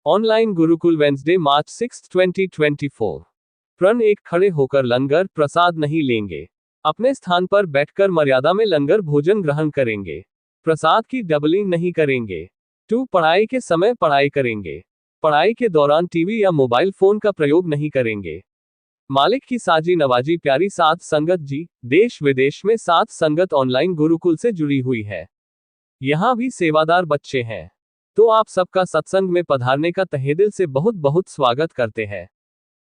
Online Gurukul Wednesday मार्च 6, 2024। प्रण एक खड़े होकर लंगर प्रसाद नहीं लेंगे। अपने स्थान पर बैठकर मर्यादा में लंगर भोजन ग्रहण करेंगे। प्रसाद की डबलिंग नहीं करेंगे। 2 पढ़ाई के समय पढ़ाई करेंगे। पढ़ाई के दौरान टीवी या मोबाइल फोन का प्रयोग नहीं करेंगे। मालिक की साजी नवाजी प्यारी साध संगत जी, देश विदेश में साध संगत ऑनलाइन गुरुकुल से जुड़ी हुई है। यहाँ भी सेवादार बच्चे हैं। तो आप सबका सत्संग में पधारने का तहेदिल से बहुत बहुत स्वागत करते हैं।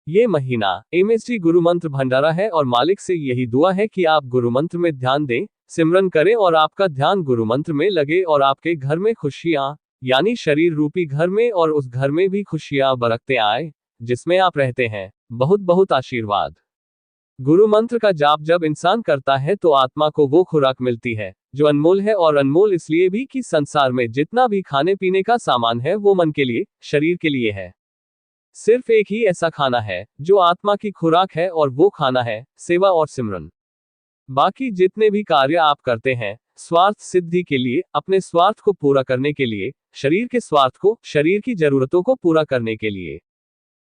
ये महीना एमएसजी गुरु मंत्र भंडारा है और मालिक से यही दुआ है कि आप गुरु मंत्र में ध्यान दें, सिमरन करें और आपका ध्यान गुरु मंत्र में लगे और आपके घर में खुशियां, यानी शरीर रूपी घर में और उस घर में भी खुशियां बरकते आए जिसमें आप रहते हैं। बहुत बहुत आशीर्वाद। गुरु मंत्र का जाप जब इंसान करता है तो आत्मा को वो खुराक मिलती है जो अनमोल है, और अनमोल इसलिए भी कि संसार में जितना भी खाने पीने का सामान है वो मन के लिए, शरीर के लिए है। सिर्फ एक ही ऐसा खाना है जो आत्मा की खुराक है और वो खाना है सेवा और सिमरन। बाकी जितने भी कार्य आप करते हैं स्वार्थ सिद्धि के लिए, अपने स्वार्थ को पूरा करने के लिए, शरीर के स्वार्थ को, शरीर की जरूरतों को पूरा करने के लिए।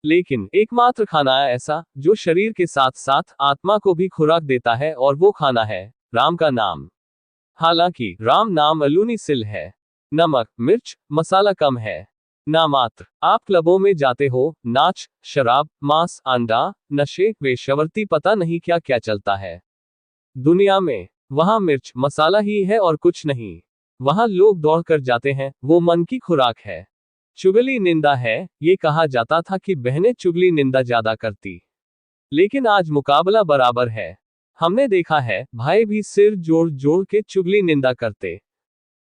लेकिन एकमात्र खाना है ऐसा जो शरीर के साथ साथ आत्मा को भी खुराक देता है, और वो खाना है राम का नाम। हालांकि राम नाम अलूनी सिल है, नमक मिर्च मसाला कम है। ना मात्र आप क्लबों में जाते हो, नाच शराब मांस अंडा नशे वेश्यावृत्ति पता नहीं क्या क्या चलता है दुनिया में, वहां मिर्च मसाला ही है और कुछ नहीं। वहां लोग दौड़ कर जाते हैं, वो मन की खुराक है। चुगली निंदा है। ये कहा जाता था कि बहनें चुगली निंदा ज्यादा करती, लेकिन आज मुकाबला बराबर है। हमने देखा है भाई भी सिर जोड़ जोड़ के चुगली निंदा करते।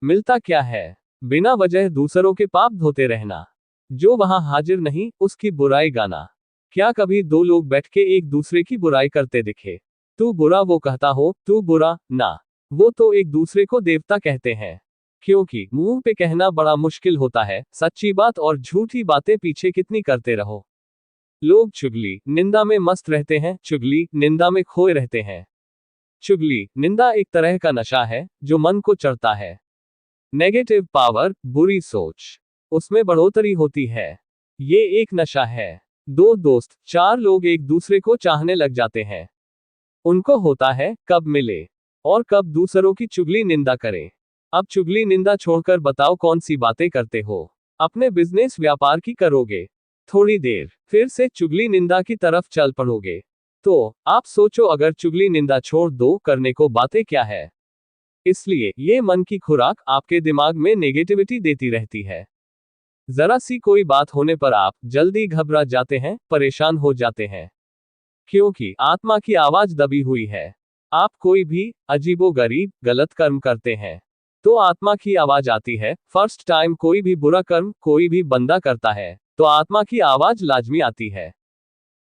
मिलता क्या है? बिना वजह दूसरों के पाप धोते रहना। जो वहां हाजिर नहीं उसकी बुराई गाना। क्या कभी दो लोग बैठ के एक दूसरे की बुराई करते दिखे? तू बुरा वो कहता हो, तू बुरा ना। वो तो एक दूसरे को देवता कहते हैं, क्योंकि मुंह पे कहना बड़ा मुश्किल होता है सच्ची बात, और झूठी बातें पीछे कितनी करते रहो। लोग चुगली निंदा में मस्त रहते हैं, चुगली निंदा में खोए रहते हैं। चुगली निंदा एक तरह का नशा है जो मन को चढ़ता है। नेगेटिव पावर, बुरी सोच, उसमें बढ़ोतरी होती है। ये एक नशा है। 2 दोस्त 4 लोग एक दूसरे को चाहने लग जाते हैं। उनको होता है कब मिले और कब दूसरों की चुगली निंदा करें। अब चुगली निंदा छोड़कर बताओ कौन सी बातें करते हो? अपने बिजनेस व्यापार की करोगे, थोड़ी देर फिर से चुगली निंदा की तरफ चल पड़ोगे। तो आप सोचो, अगर चुगली निंदा छोड़ दो, करने को बातें क्या है? इसलिए ये मन की खुराक आपके दिमाग में नेगेटिविटी देती रहती है। जरा सी कोई बात होने पर आप जल्दी घबरा जाते हैं, परेशान हो जाते हैं, क्योंकि आत्मा की आवाज दबी हुई है। आप कोई भी अजीबोगरीब गलत कर्म करते हैं तो आत्मा की आवाज आती है। फर्स्ट टाइम कोई भी बुरा कर्म कोई भी बंदा करता है तो आत्मा की आवाज लाजमी आती है,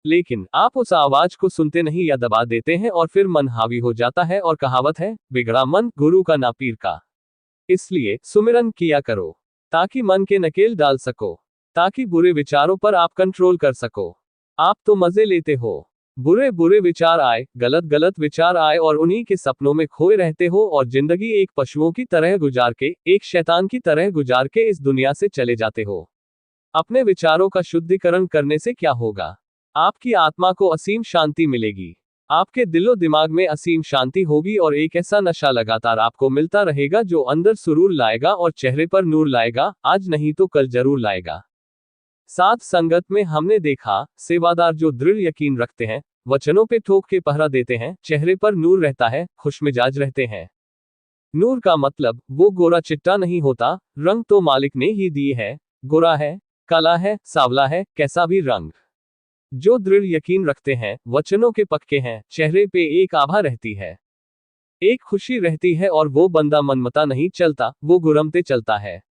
लेकिन आप उस आवाज को सुनते नहीं या दबा देते हैं और फिर मन हावी हो जाता है, और कहावत है बिगड़ा मन गुरु का ना पीर का। इसलिए सुमिरन किया करो ताकि मन के नकेल डाल सको, ताकि बुरे विचारों पर आप कंट्रोल कर सको। आप तो मजे लेते हो, बुरे बुरे विचार आए, गलत गलत विचार आए और उन्हीं के सपनों में खोए रहते हो, और जिंदगी एक पशुओं की तरह गुजार के, एक शैतान की तरह गुजार के इस दुनिया से चले जाते हो। अपने विचारों का शुद्धिकरण करने से क्या होगा? आपकी आत्मा को असीम शांति मिलेगी, आपके दिलो दिमाग में असीम शांति होगी, और एक ऐसा नशा लगातार आपको मिलता रहेगा जो अंदर सुरूर लाएगा और चेहरे पर नूर लाएगा, आज नहीं तो कल जरूर लाएगा। साथ संगत में हमने देखा सेवादार जो दृढ़ यकीन रखते हैं, वचनों पे ठोक के पहरा देते हैं, चेहरे पर नूर रहता है, खुशमिजाज रहते हैं। नूर का मतलब वो गोरा चिट्टा नहीं होता, रंग तो मालिक ने ही दिए है, गोरा है, काला है, सावला है, कैसा भी रंग। जो दृढ़ यकीन रखते हैं, वचनों के पक्के हैं, चेहरे पे एक आभा रहती है, एक खुशी रहती है, और वो बंदा मनमता नहीं चलता, वो गुरमते चलता है।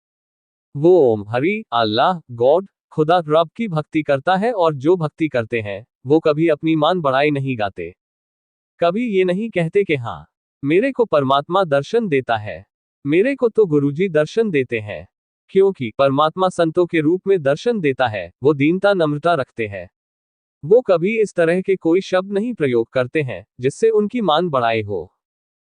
वो ओम हरि अल्लाह गॉड खुदा रब की भक्ति करता है, और जो भक्ति करते हैं वो कभी अपनी मान बढ़ाई नहीं गाते। कभी ये नहीं कहते कि हाँ मेरे को परमात्मा दर्शन देता है, मेरे को तो गुरुजी दर्शन देते हैं, क्योंकि परमात्मा संतों के रूप में दर्शन देता है। वो दीनता नम्रता रखते हैं। वो कभी इस तरह के कोई शब्द नहीं प्रयोग करते हैं जिससे उनकी मान बढ़ाए हो।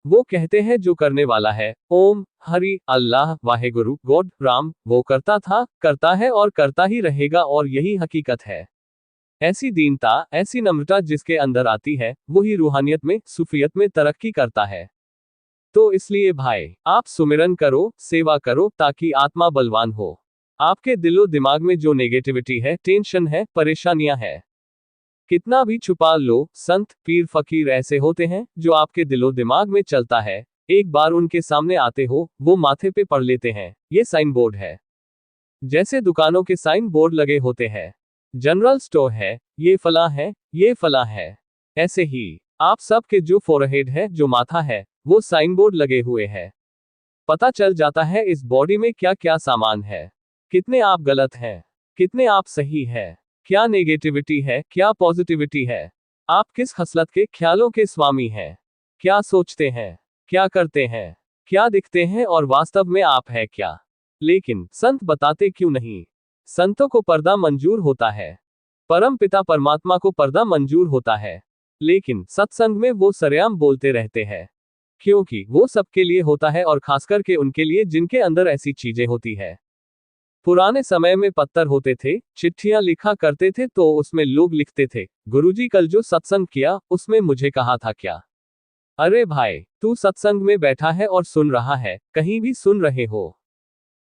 वो कहते हैं जो करने वाला है, ओम हरि अल्लाह वाहेगुरु गॉड राम, वो करता था, करता है और करता ही रहेगा, और यही हकीकत है। ऐसी दीनता, ऐसी नम्रता जिसके अंदर आती है, वही रूहानियत में, सूफियत में तरक्की करता है। तो इसलिए भाई, आप सुमिरन करो, सेवा करो, ताकि आत्मा बलवान हो। आपके दिलो दिमाग में जो नेगेटिविटी है, टेंशन है, परेशानियां है, कितना भी छुपा लो, संत पीर फकीर ऐसे होते हैं जो आपके दिलो दिमाग में चलता है, एक बार उनके सामने आते हो, वो माथे पे पढ़ लेते हैं, ये साइन बोर्ड है। जैसे दुकानों के साइन बोर्ड लगे होते हैं, जनरल स्टोर है, ये फला है, ये फला है, ऐसे ही आप सब के जो फोरहेड है, जो माथा है, वो साइन बोर्ड लगे हुए हैं। पता चल जाता है इस बॉडी में क्या क्या सामान है, कितने आप गलत हैं, कितने आप सही है, क्या नेगेटिविटी है, क्या पॉजिटिविटी है, आप किस खसलत के ख्यालों के स्वामी हैं, क्या सोचते हैं, क्या करते हैं, क्या दिखते हैं और वास्तव में आप है क्या। लेकिन संत बताते क्यों नहीं। संतों को पर्दा मंजूर होता है, परम पिता परमात्मा को पर्दा मंजूर होता है, लेकिन सत्संग में वो सरेआम बोलते रहते हैं, क्योंकि वो सबके लिए होता है, और खासकर के उनके लिए जिनके अंदर ऐसी चीजें होती है। पुराने समय में पत्थर होते थे, चिट्ठियां लिखा करते थे, तो उसमें लोग लिखते थे, गुरुजी कल जो सत्संग किया उसमें मुझे कहा था क्या। अरे भाई, तू सत्संग में बैठा है और सुन रहा है, कहीं भी सुन रहे हो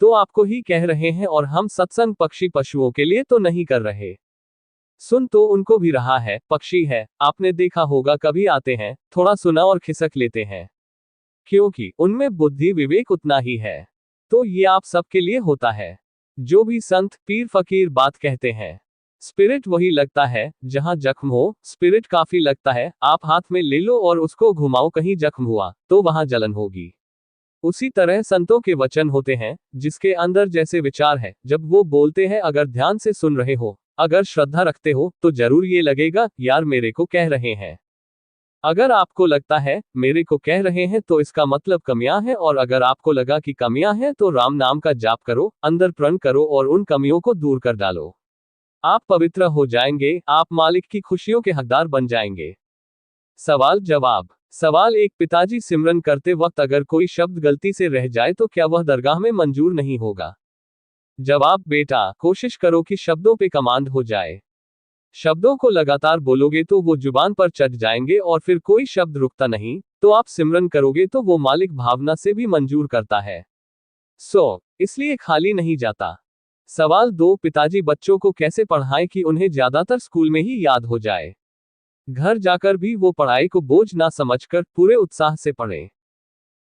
तो आपको ही कह रहे हैं, और हम सत्संग पक्षी पशुओं के लिए तो नहीं कर रहे। सुन तो उनको भी रहा है, पक्षी है, आपने देखा होगा कभी आते हैं, थोड़ा सुना और खिसक लेते हैं, क्योंकि उनमें बुद्धि विवेक उतना ही है। तो ये आप सबके लिए होता है। जो भी संत पीर फकीर बात कहते हैं, स्पिरिट वही लगता है, जहां जख्म हो, स्पिरिट काफी लगता है, आप हाथ में ले लो और उसको घुमाओ, कहीं जख्म हुआ तो वहां जलन होगी। उसी तरह संतों के वचन होते हैं, जिसके अंदर जैसे विचार है, जब वो बोलते हैं, अगर ध्यान से सुन रहे हो, अगर श्रद्धा रखते हो, तो जरूर ये लगेगा, यार मेरे को कह रहे हैं। अगर आपको लगता है मेरे को कह रहे हैं, तो इसका मतलब कमियां हैं, और अगर आपको लगा कि कमियां हैं, तो राम नाम का जाप करो, अंदर प्रण करो और उन कमियों को दूर कर डालो। आप पवित्र हो जाएंगे, आप मालिक की खुशियों के हकदार बन जाएंगे। सवाल जवाब। सवाल एक, पिताजी सिमरन करते वक्त अगर कोई शब्द गलती से रह जाए तो क्या वह दरगाह में मंजूर नहीं होगा। जवाब, बेटा कोशिश करो कि शब्दों पे कमांड हो जाए। शब्दों को लगातार बोलोगे तो वो जुबान पर चढ़ जाएंगे और फिर कोई शब्द रुकता नहीं, तो आप सिमरन करोगे तो वो मालिक भावना से भी मंजूर करता है, इसलिए खाली नहीं जाता। सवाल 2, पिताजी बच्चों को कैसे पढ़ाएं कि उन्हें ज्यादातर स्कूल में ही याद हो जाए, घर जाकर भी वो पढ़ाई को बोझ ना समझकर पूरे उत्साह से पढ़ें।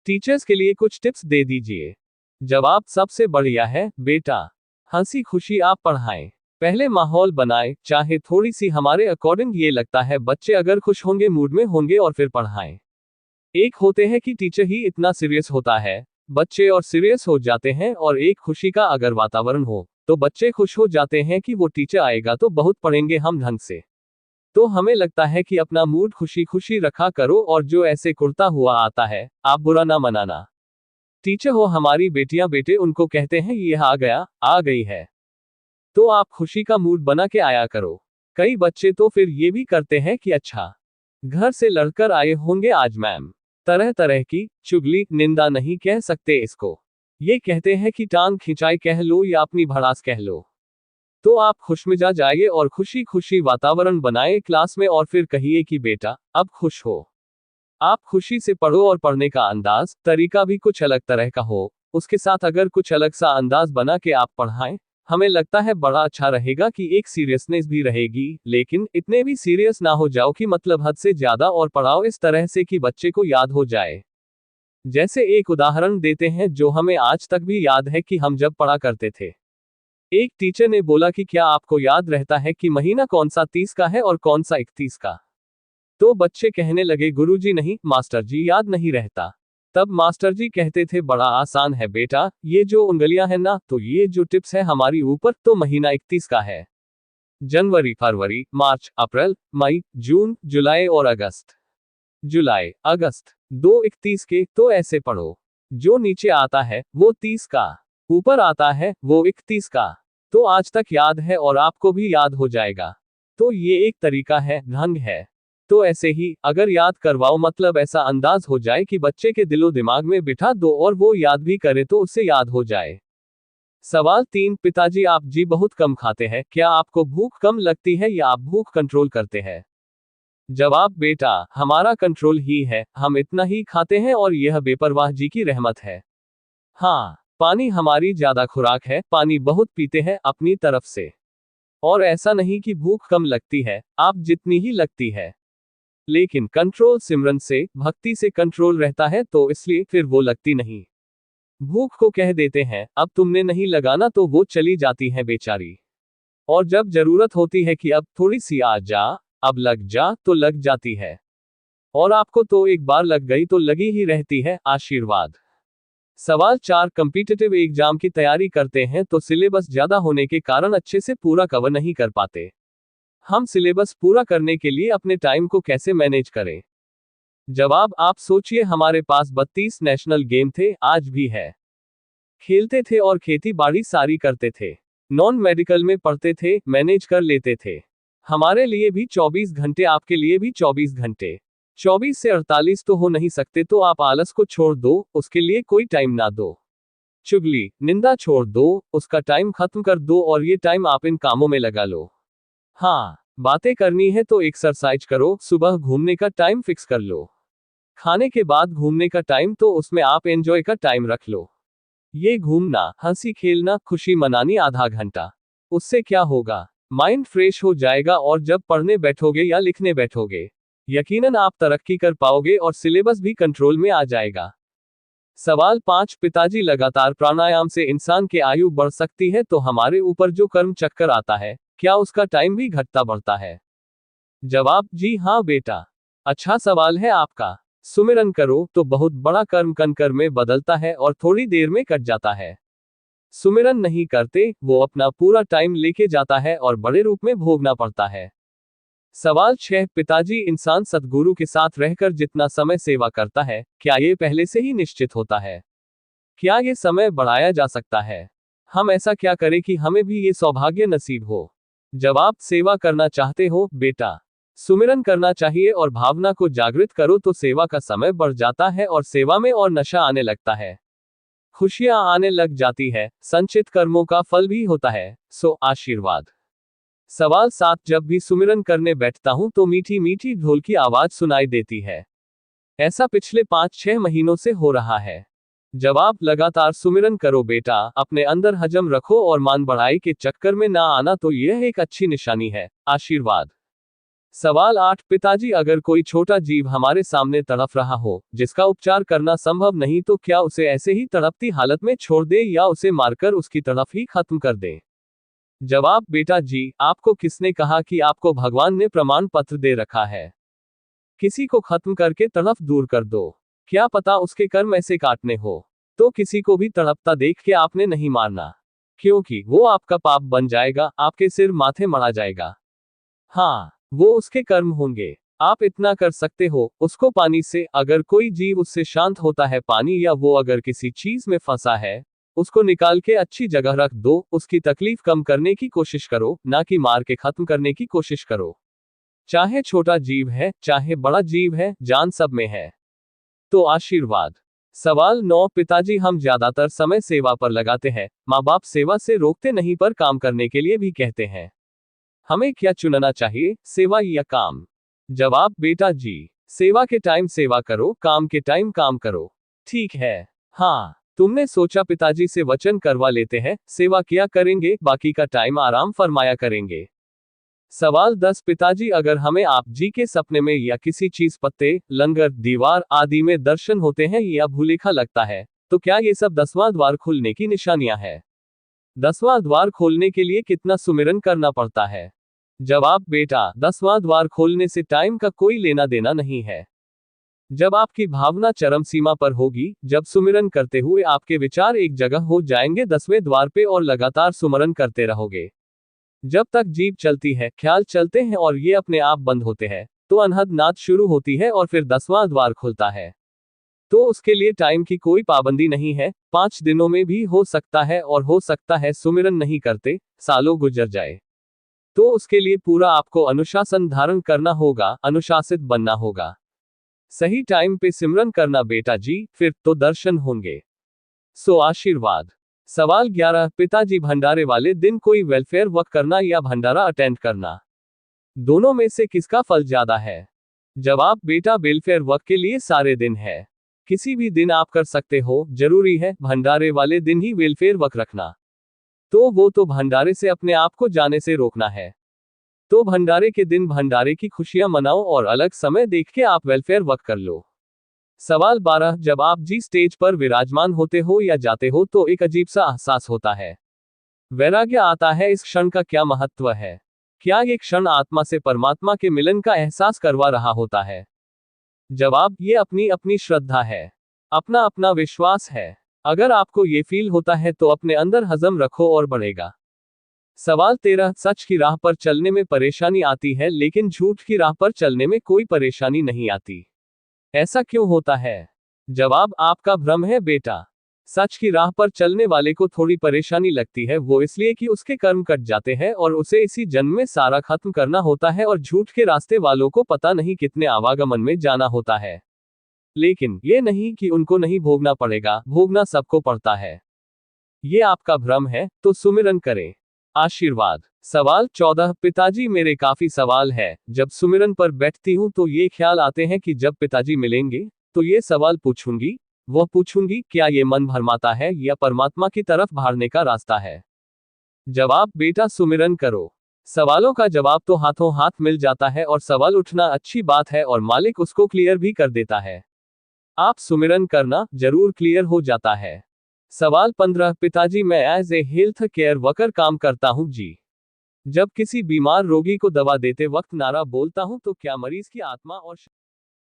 टीचर्स के लिए कुछ टिप्स दे दीजिए। जवाब, सबसे बढ़िया है बेटा, हंसी खुशी आप पढ़ाएं। पहले माहौल बनाएं, चाहे थोड़ी सी हमारे अकॉर्डिंग ये लगता है बच्चे अगर खुश होंगे, मूड में होंगे, और फिर पढ़ाएं। एक होते हैं कि टीचर ही इतना सीरियस होता है, बच्चे और सीरियस हो जाते हैं, और एक खुशी का अगर वातावरण हो तो बच्चे खुश हो जाते हैं कि वो टीचर आएगा तो बहुत पढ़ेंगे हम ढंग से। तो हमें लगता है कि अपना मूड खुशी खुशी रखा करो, और जो ऐसे कुर्ता हुआ आता है, आप बुरा ना मनाना। टीचर हो हमारी बेटियां बेटे, उनको कहते हैं ये आ गया, आ गई है, तो आप खुशी का मूड बना के आया करो। कई बच्चे तो फिर ये भी करते हैं कि अच्छा, घर से लड़कर आए होंगे आज मैम, तरह तरह की चुगली, निंदा नहीं कह सकते इसको, ये कहते हैं कि टांग खिंचाई कह लो या अपनी भड़ास कह लो। तो आप खुशमिजाज आइए और खुशी खुशी वातावरण बनाए क्लास में, और फिर कहिए कि बेटा अब खुश हो। आप खुशी से पढ़ो, और पढ़ने का अंदाज तरीका भी कुछ अलग तरह का हो, उसके साथ अगर कुछ अलग सा अंदाज बना के आप पढ़ाएं, हमें लगता है बड़ा अच्छा रहेगा कि एक सीरियसनेस भी रहेगी, लेकिन इतने भी सीरियस ना हो जाओ कि मतलब हद से ज्यादा, और पढ़ाओ इस तरह से कि बच्चे को याद हो जाए। जैसे एक उदाहरण देते हैं जो हमें आज तक भी याद है कि हम जब पढ़ा करते थे, एक टीचर ने बोला कि क्या आपको याद रहता है कि महीना कौन सा 30 का है और कौन सा 31 का। तो बच्चे कहने लगे, गुरुजी नहीं मास्टर जी, याद नहीं रहता। तब मास्टर जी कहते थे, बड़ा आसान है बेटा, ये जो उंगलियां हैं ना, तो ये जो टिप्स है हमारी ऊपर, तो महीना 31 का है। जनवरी, फरवरी, मार्च, अप्रैल, मई, जून, जुलाई और अगस्त। जुलाई, अगस्त, 2 31 के, तो ऐसे पढ़ो। जो नीचे आता है वो 30 का, ऊपर आता है वो 31 का। तो आज तक याद है और आपको भी याद हो जाएगा। तो ये एक तरीका है, ढंग है। तो ऐसे ही अगर याद करवाओ मतलब ऐसा अंदाज हो जाए कि बच्चे के दिलो दिमाग में बिठा दो और वो याद भी करे तो उससे याद हो जाए। सवाल 3, पिताजी आप जी बहुत कम खाते हैं, क्या आपको भूख कम लगती है या आप भूख कंट्रोल करते हैं? जवाब बेटा, हमारा कंट्रोल ही है, हम इतना ही खाते हैं और यह बेपरवाह जी की रहमत है। हाँ, पानी हमारी ज्यादा खुराक है, पानी बहुत पीते हैं अपनी तरफ से। और ऐसा नहीं कि भूख कम लगती है, आप जितनी ही लगती है। लेकिन कंट्रोल सिमरन से, भक्ति से कंट्रोल रहता है तो इसलिए फिर वो लगती नहीं। भूख को कह देते हैं अब तुमने नहीं लगाना तो वो चली जाती है बेचारी। और जब जरूरत होती है कि अब थोड़ी सी आ जा, अब लग जा, तो लग जाती है। और आपको तो एक बार लग गई तो लगी ही रहती है, आशीर्वाद। सवाल 4, कॉम्पिटिटिव एग्जाम की तैयारी करते हैं तो सिलेबस ज्यादा होने के कारण अच्छे से पूरा कवर नहीं कर पाते। हम सिलेबस पूरा करने के लिए अपने टाइम को कैसे मैनेज करें? जवाब, आप सोचिए हमारे पास 32 नेशनल गेम थे, आज भी है। खेलते थे और खेती बाड़ी सारी करते थे। नॉन मेडिकल में पढ़ते थे, मैनेज कर लेते थे। हमारे लिए भी 24 घंटे, आपके लिए भी 24 घंटे। 24 से 48 तो हो नहीं सकते, तो आप आलस को छोड़ दो, उसके लिए कोई टाइम ना दो। चुगली, निंदा छोड़ दो, उसका टाइम खत्म कर दो और ये टाइम आप इन कामों में लगा लो। हाँ, बातें करनी है तो एक्सरसाइज करो, सुबह घूमने का टाइम फिक्स कर लो। खाने के बाद घूमने का टाइम तो उसमें आप एंजॉय का टाइम रख लो। ये घूमना, हंसी खेलना, खुशी मनानी आधा घंटा। उससे क्या होगा? माइंड फ्रेश हो जाएगा और जब पढ़ने बैठोगे या लिखने बैठोगे, यकीनन आप तरक्की कर पाओगे और सिलेबस भी कंट्रोल में आ जाएगा। सवाल 5, पिताजी लगातार प्राणायाम से इंसान की आयु बढ़ सकती है तो हमारे ऊपर जो कर्म चक्कर आता है, क्या उसका टाइम भी घटता बढ़ता है? जवाब, जी हाँ बेटा। अच्छा सवाल है आपका। सुमिरन करो तो बहुत बड़ा कर्म कंकर में बदलता है और थोड़ी देर में कट जाता है। सुमिरन नहीं करते, वो अपना पूरा टाइम लेके जाता है और बड़े रूप में भोगना पड़ता है। सवाल 6, पिताजी इंसान सद्गुरु के साथ रहकर जितना समय सेवा करता है, क्या ये पहले से ही निश्चित होता है? क्या ये समय बढ़ाया जा सकता है? हम ऐसा क्या करें कि हमें भी ये सौभाग्य नसीब हो? जवाब, सेवा करना चाहते हो बेटा, सुमिरन करना चाहिए और भावना को जागृत करो तो सेवा का समय बढ़ जाता है और सेवा में और नशा आने लगता है। खुशियां आने लग जाती है, संचित कर्मों का फल भी होता है, सो आशीर्वाद। सवाल 7, जब भी सुमिरन करने बैठता हूं तो मीठी मीठी ढोल की आवाज सुनाई देती है। ऐसा पिछले 5-6 महीनों से हो रहा है। जवाब, लगातार सुमिरन करो बेटा, अपने अंदर हजम रखो और मान बढ़ाई के चक्कर में ना आना तो यह एक अच्छी निशानी है, आशीर्वाद। सवाल 8, पिताजी अगर कोई छोटा जीव हमारे सामने तड़प रहा हो, जिसका उपचार करना संभव नहीं तो क्या उसे ऐसे ही तड़पती हालत में छोड़ दे या उसे मारकर उसकी तड़प ही खत्म कर दे? जवाब, बेटा जी, आपको किसने कहा कि आपको भगवान ने प्रमाण पत्र दे रखा है? किसी को खत्म करके तड़प दूर कर दो। क्या पता उसके कर्म ऐसे काटने हो। तो किसी को भी तड़पता देख के आपने नहीं मारना, क्योंकि वो आपका पाप बन जाएगा, आपके सिर माथे मड़ा जाएगा। हाँ, वो उसके कर्म होंगे। आप इतना कर सकते हो, उसको पानी से, अगर कोई जीव उससे शांत होता है पानी, या वो अगर किसी चीज में फंसा है, उसको निकाल के अच्छी जगह रख दो, उसकी तकलीफ कम करने की कोशिश करो, ना कि मार के खत्म करने की कोशिश करो। चाहे छोटा जीव है, चाहे बड़ा जीव है, जान सब में है। तो आशीर्वाद। सवाल 9, पिताजी हम ज्यादातर समय सेवा पर लगाते हैं, माँ बाप सेवा से रोकते नहीं पर काम करने के लिए भी कहते हैं। हमें क्या चुनना चाहिए, सेवा या काम? जवाब, बेटा जी, सेवा के टाइम सेवा करो, काम के टाइम काम करो। ठीक है। हाँ, तुमने सोचा पिताजी से वचन करवा लेते हैं, सेवा किया करेंगे, बाकी का टाइम आराम फरमाया करेंगे। सवाल 10, पिताजी अगर हमें आप जी के सपने में या किसी चीज, पत्ते, लंगर, दीवार आदि में दर्शन होते हैं या भूलेखा लगता है, तो क्या ये सब 10वां द्वार खुलने की निशानियां है? 10वां द्वार खोलने के लिए कितना सुमिरन करना पड़ता है? जवाब, बेटा, 10वां द्वार खोलने से टाइम का कोई लेना देना नहीं है। जब आपकी भावना चरम सीमा पर होगी, जब सुमिरन करते हुए आपके विचार एक जगह हो जाएंगे 10वें द्वार पे और लगातार सुमिरन करते रहोगे। जब तक जीभ चलती है, ख्याल चलते हैं और ये अपने आप बंद होते हैं, तो अनहद नाद शुरू होती है और फिर 10वां द्वार खुलता है। तो उसके लिए टाइम की कोई पाबंदी नहीं है, 5 दिनों में भी हो सकता है और हो सकता है सुमिरन नहीं करते सालों गुजर जाए। तो उसके लिए पूरा आपको अनुशासन धारण करना होगा, अनुशासित बनना होगा। सही टाइम पे सिमरन करना बेटा जी, फिर तो दर्शन होंगे। सो आशीर्वाद। सवाल 11, पिताजी भंडारे वाले दिन कोई वेलफेयर वर्क करना या भंडारा अटेंड करना, दोनों में से किसका फल ज्यादा है? जवाब, बेटा वेलफेयर वर्क के लिए सारे दिन है। किसी भी दिन आप कर सकते हो, जरूरी है भंडारे वाले दिन ही वेलफेयर वर्क रखना। तो वो तो भंडारे से अपने आप को जाने से रोकना है। तो भंडारे के दिन भंडारे की खुशियां मनाओ और अलग समय देख के आप वेलफेयर वर्क कर लो। सवाल 12, जब आप जी स्टेज पर विराजमान होते हो या जाते हो तो एक अजीब सा एहसास होता है, वैराग्य आता है, इस क्षण का क्या महत्व है? क्या ये क्षण आत्मा से परमात्मा के मिलन का एहसास करवा रहा होता है? जवाब, ये अपनी अपनी श्रद्धा है, अपना अपना विश्वास है। अगर आपको ये फील होता है तो अपने अंदर हजम रखो और बढ़ेगा। सवाल 13, सच की राह पर चलने में परेशानी आती है लेकिन झूठ की राह पर चलने में कोई परेशानी नहीं आती, ऐसा क्यों होता है? जवाब, आपका भ्रम है बेटा। सच की राह पर चलने वाले को थोड़ी परेशानी लगती है, वो इसलिए कि उसके कर्म कट जाते हैं और उसे इसी जन्म में सारा खत्म करना होता है, और झूठ के रास्ते वालों को पता नहीं कितने आवागमन में जाना होता है। लेकिन ये नहीं कि उनको नहीं भोगना पड़ेगा, भोगना सबको पड़ता है। ये आपका भ्रम है, तो सुमिरन करें। आशीर्वाद। सवाल 14, पिताजी मेरे काफी सवाल है, जब सुमिरन पर बैठती हूँ तो ये ख्याल आते हैं कि जब पिताजी मिलेंगे तो ये सवाल पूछूंगी, वो पूछूंगी, क्या ये मन भरमाता है या परमात्मा की तरफ भागने का रास्ता है? जवाब, बेटा सुमिरन करो। सवालों का जवाब तो हाथों हाथ मिल जाता है, और सवाल उठना अच्छी बात है और मालिक उसको क्लियर भी कर देता है। आप सुमिरन करना, जरूर क्लियर हो जाता है। सवाल 15, पिताजी मैं as a health care worker काम करता हूँ जी। जब किसी बीमार रोगी को दवा देते वक्त नारा बोलता हूँ तो क्या मरीज की आत्मा और